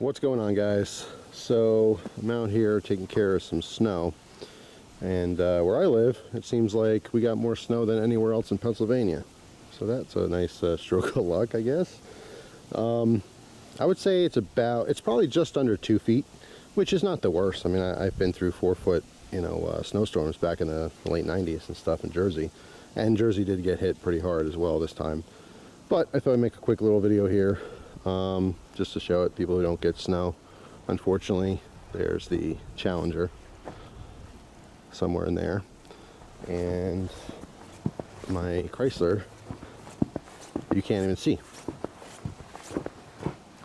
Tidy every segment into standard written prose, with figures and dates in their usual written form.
What's going on, guys? So I'm out here taking care of some snow, and where I live it seems like we got more snow than anywhere else in Pennsylvania, so that's a nice stroke of luck, I guess. I would say it's probably just under 2 feet, which is not the worst. I mean, I've been through 4-foot snowstorms back in the late 90s and stuff in Jersey, and Jersey did get hit pretty hard as well this time. But I thought I'd make a quick little video here just to show it, people who don't get snow. Unfortunately, there's the Challenger somewhere in there, and my Chrysler you can't even see.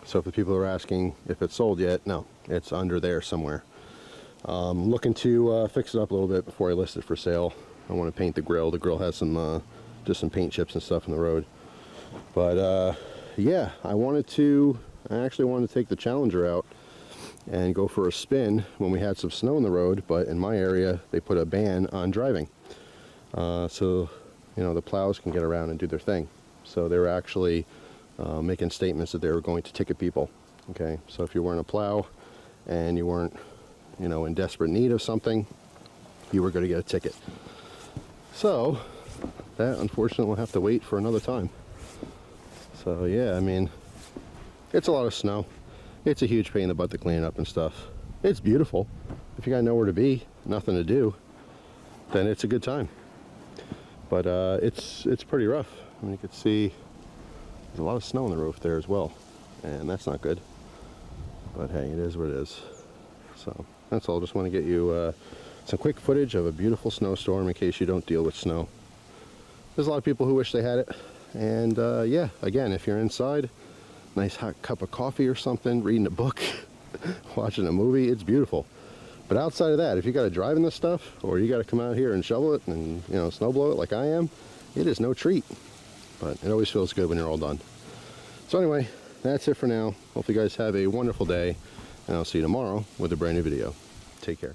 So if the people are asking if it's sold yet, no, it's under there somewhere. Looking to fix it up a little bit before I list it for sale. I want to paint the grill. The grill has some just some paint chips and stuff in the road. But yeah, I actually wanted to take the Challenger out and go for a spin when we had some snow in the road, but in my area they put a ban on driving, so the plows can get around and do their thing. So they were actually making statements that they were going to ticket people. Okay, so if you weren't a plow and you weren't in desperate need of something, you were going to get a ticket. So that unfortunately will have to wait for another time. So yeah, I mean, it's a lot of snow. It's a huge pain in the butt to clean up and stuff. It's beautiful. If you got nowhere to be, nothing to do, then it's a good time. But it's pretty rough. I mean, you can see there's a lot of snow on the roof there as well, and that's not good. But hey, it is what it is. So that's all. Just want to get you some quick footage of a beautiful snowstorm in case you don't deal with snow. There's a lot of people who wish they had it. And yeah, again, if you're inside, nice hot cup of coffee or something, reading a book, watching a movie, it's beautiful. But outside of that, if you got to drive in this stuff, or you got to come out here and shovel it and snow blow it like I am, it is no treat. But it always feels good when you're all done. So anyway, that's it for now. Hope you guys have a wonderful day, and I'll see you tomorrow with a brand new video. Take care.